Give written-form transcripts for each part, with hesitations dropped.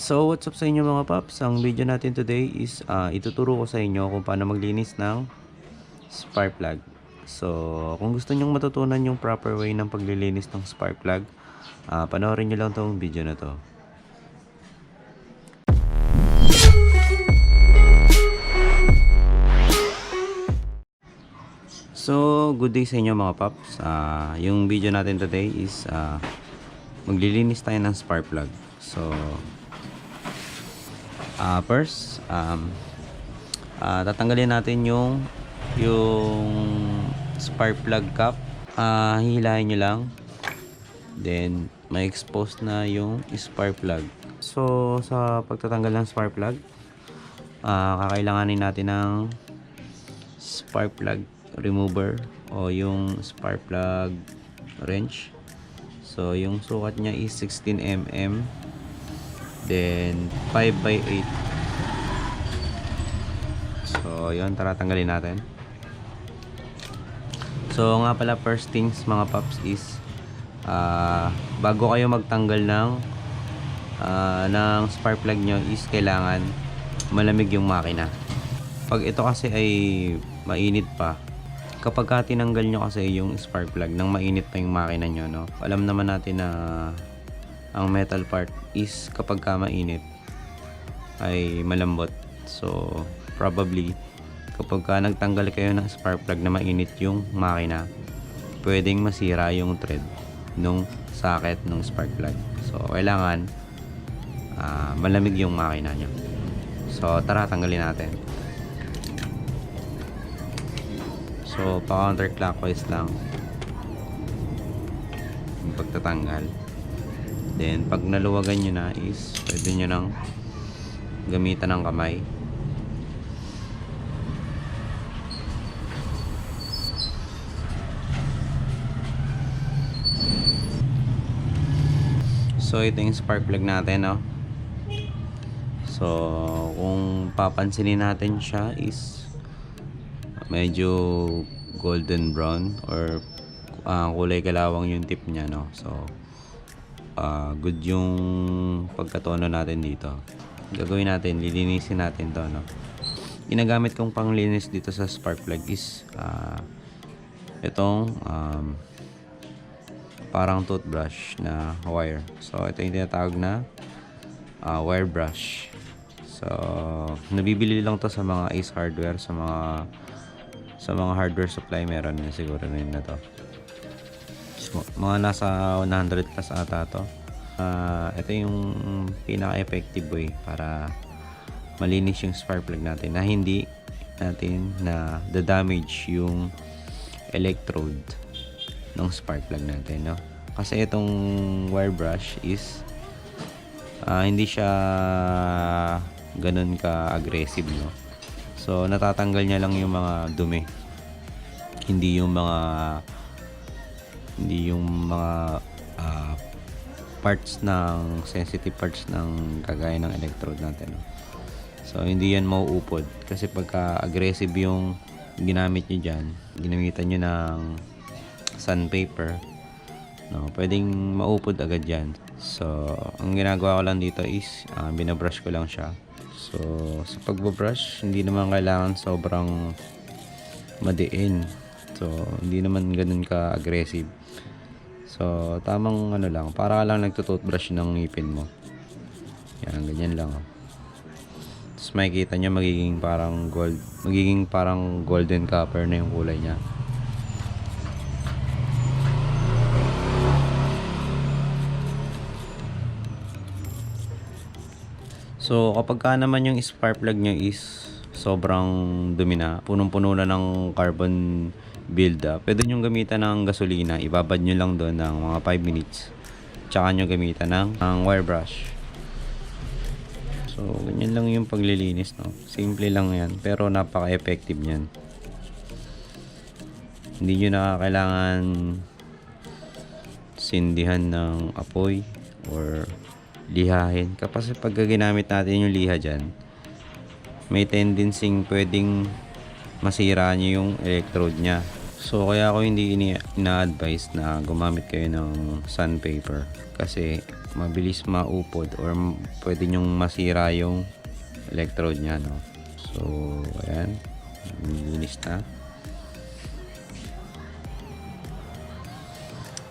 So what's up sa inyo mga paps? Ang video natin today is ituturo ko sa inyo kung paano maglinis ng spark plug. So kung gusto nyong matutunan yung proper way ng paglilinis ng spark plug, panoorin nyo lang tong video na to. So good day sa inyo mga paps. Yung video natin today is maglilinis tayo ng spark plug. So first, tatanggalin natin yung spark plug cap. Hihilahin nyo lang, then may expose na yung spark plug. So sa pagtatanggal ng spark plug, kakailanganin natin ng spark plug remover o yung spark plug wrench. So yung sukat niya is 16 mm, then 5/8. So yun, tara tanggalin natin. So nga pala, first things mga paps is bago kayo magtanggal ng spark plug nyo is kailangan malamig yung makina. Pag ito kasi ay mainit pa, kapag tinanggal nyo kasi yung spark plug nang mainit pa yung makina nyo, no? Alam naman natin na ang metal part is kapag mainit ay malambot. So probably kapag nagtanggal kayo ng spark plug na mainit yung makina, pwedeng masira yung thread nung socket ng spark plug. So kailangan malamig yung makina nyo. So tara, tanggalin natin. So pa-counterclockwise lang yung pagtatanggal. Then pag naluwagan nyo na is pwede nyo nang gamitan ng kamay. So ito yung spark plug natin, no? So kung papansinin natin siya is medyo golden brown or kulay kalawang yung tip niya, no? So good yung pagkatono natin dito. Gagawin natin, lilinisin natin to, no? Ginagamit kong panglinis dito sa spark plug is itong parang toothbrush na wire. So ito yung tinatawag na wire brush. So nabibili lang to sa mga Ace Hardware, sa mga hardware supply, meron na siguro na to. So, mga nasa 100 plus ata to. Ito yung pinaka-effective way para malinis yung spark plug natin na hindi natin na damage yung electrode ng spark plug natin, no? Kasi itong wire brush is hindi siya ganun ka-aggressive, no? So natatanggal niya lang yung mga dumi, hindi yung mga parts ng sensitive parts ng kagaya ng electrode natin, no? So hindi yan mauupod kasi pagka aggressive yung ginamit niyo diyan, ginamitan niyo ng sandpaper, no, pwedeng maupod agad yan. So ang ginagawa ko lang dito is binabrush ko lang siya. So sa pagbabrush, hindi naman kailangan sobrang madiin. So hindi naman ganun ka aggressive. So tamang ano lang, para lang nagtutoothbrush ng ngipin mo. Yan, ganyan lang, oh. Tapos makikita nyo magiging parang golden copper na yung kulay niya. So kapag naman yung spark plug nyo is sobrang dumi na, punong-puno na ng carbon buildup, pwede nyo gamitan ng gasolina. Ibabad nyo lang doon ng mga 5 minutes, tsaka nyo gamitan ng wire brush. So ganyan lang yung paglilinis, no? Simple lang yan, pero napaka-effective nyan. Hindi nyo na kailangan sindihan ng apoy or lihahin. Kasi pag ginamit natin yung liha dyan, may tendency pwedeng masira nyo yung electrode nya. So kaya ako hindi ina-advise na gumamit kayo ng sandpaper kasi mabilis maupod or pwede nyong masira yung electrode nya, no? So ayan, linis na.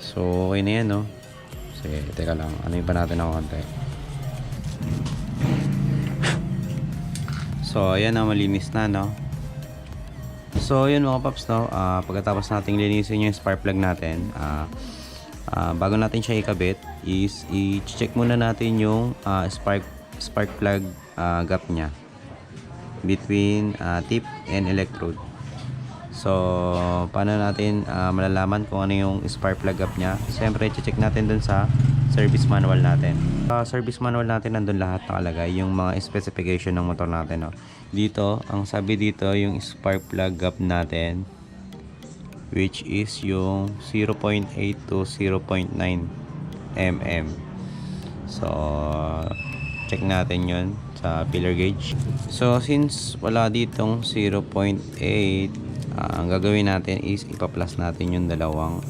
So okay na yan, no? Sige, teka lang, ano yung pa natin ako konti. So ayan na, malinis na, no? So yun mga paps, no? Pagkatapos nating linisin yung spark plug natin, bago natin siya ikabit is i-check muna natin yung spark plug gap nya between tip and electrode. So paano natin malalaman kung ano yung spark plug gap nya? Siyempre i-check natin dun sa service manual natin. Sa service manual natin nandun lahat nakalagay yung mga specification ng motor natin, no? Dito, ang sabi dito yung spark plug gap natin, which is yung 0.8 to 0.9 mm. So check natin yun sa filler gauge. So since wala ditong 0.8, ang gagawin natin is ipa-plus natin yung dalawang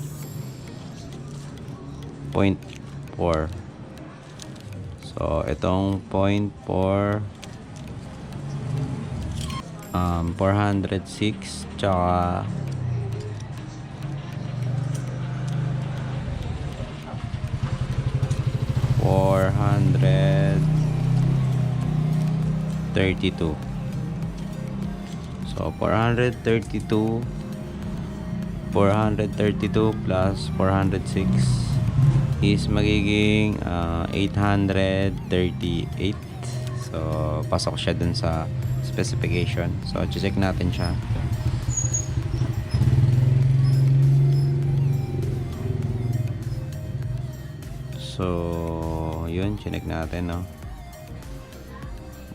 0.4. So itong 0.4, 406 tsaka 432. So 432 plus 406 is magiging 838. So pasok siya dun sa specification. So check natin siya. So yun, check natin, no?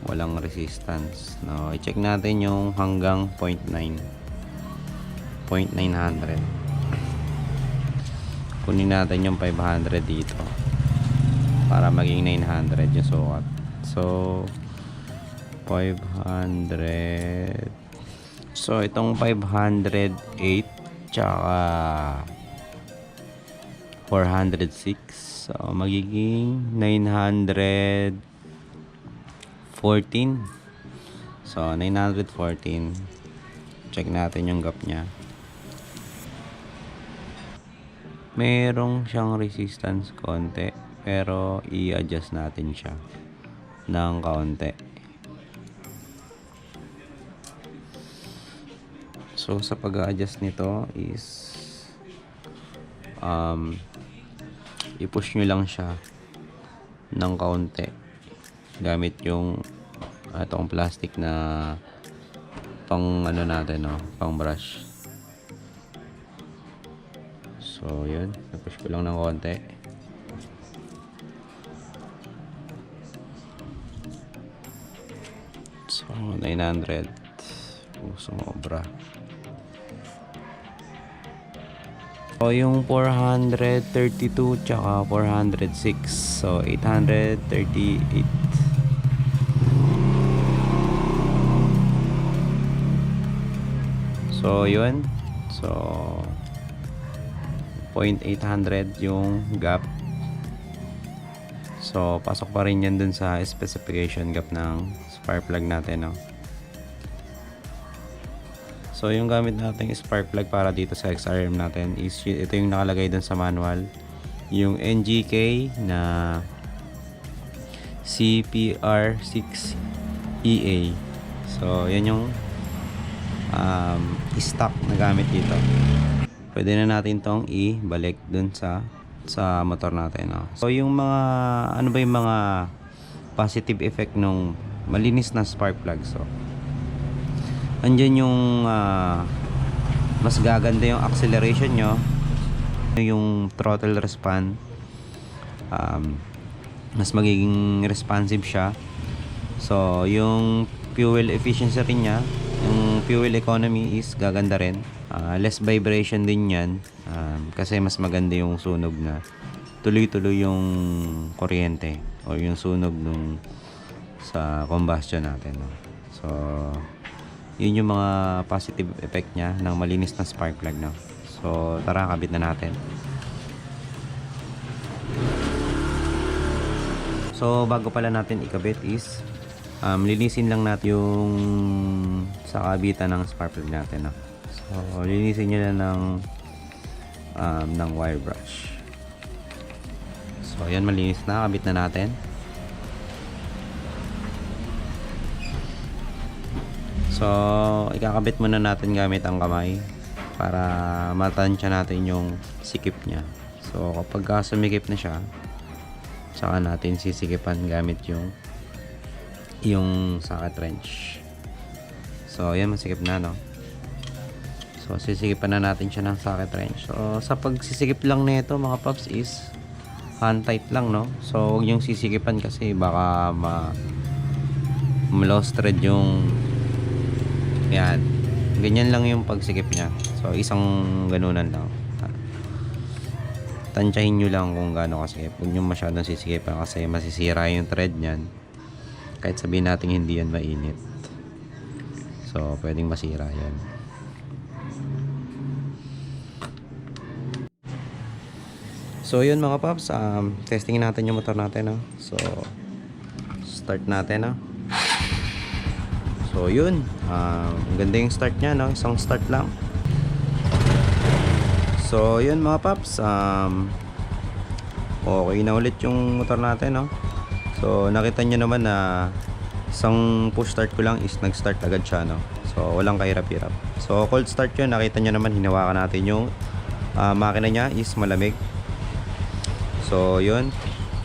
Walang resistance, no? I-check natin yung hanggang 0.900. Kunin natin yung 500 dito para maging 900 yung sukat. So 500. So itong 508 tsaka 406, so magiging 914. So 914, check natin yung gap nya. Merong siyang resistance konti, pero i-adjust natin siya ng kaunti. So sa pag-a-adjust nito is i-push nyo lang siya ng kaunti gamit yung itong plastic na pang ano natin, no? Pang brush. So yun, i-push ko lang ng kaunti. So 900, sumobra. So yung 432 tsaka 406, so 838. So yun, so 0.800 yung gap. So pasok pa rin yan dun sa specification gap ng spark plug natin, no? So yung gamit nating spark plug para dito sa XRM natin is ito yung nakalagay dun sa manual, yung NGK na CPR6EA. So yan yung stock na gamit dito. Pwede na natin tong ibalik dun sa motor natin, no? So yung mga ano ba yung mga positive effect nung malinis na spark plug? So andyan yung mas gaganda yung acceleration nyo, yung throttle response, mas magiging responsive siya. So yung fuel efficiency rin niya, yung fuel economy is gaganda rin. Less vibration din yan, kasi mas maganda yung sunog na tuloy-tuloy yung kuryente o yung sunog nung sa combustion natin, no? So Yun yung mga positive effect niya ng malinis na spark plug, no? So, tara, kabit na natin. So, bago pala natin ikabit is linisin lang natin yung sa kabitan ng spark plug natin, no? So, linisin nyo lang ng wire brush. So, yan, malinis na. Kabit na natin. So, ikakabit muna natin gamit ang kamay para matansya natin yung sikip niya. So, kapag sumikip na siya, saka natin sisikipan gamit yung socket wrench. So, yan, masikip na, no? So, sisikipan na natin siya ng socket wrench. So, sa pagsisikip lang nito mga paps is hand tight lang, no? So, huwag yung sisikipan kasi baka ma-lost thread yung yan. Ganyan lang yung pagsikip niya. So, isang ganunan lang. Tansyahin nyo lang kung gaano kasikip. Huwag nyo masyadong sisikipan kasi masisira yung thread niyan. Kahit sabihin natin hindi yan mainit. So, pwedeng masira yan. So yun mga paps, testingin natin yung motor natin, no? So start natin, no? So yun, ang ganda yung start nya, no? Isang start lang. So yun mga paps, okay na ulit yung motor natin, no? So nakita nyo naman na isang push start ko lang is nag-start agad siya, no? So walang kahirap-hirap. So cold start yun, nakita nyo naman, hinawakan natin yung makina nya is malamig. So yun,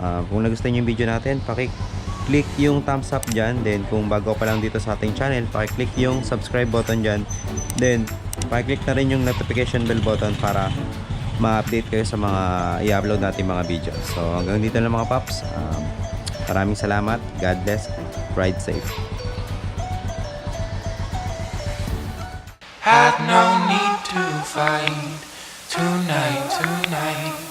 kung nagustuhan nyo yung video natin, paki-click yung thumbs up dyan. Then kung bago pa lang dito sa ating channel, paki-click yung subscribe button dyan. Then paki-click na rin yung notification bell button para ma-update kayo sa mga i-upload natin mga video. So hanggang dito lang mga paps, maraming salamat, God bless, ride safe. Had no need to fight tonight.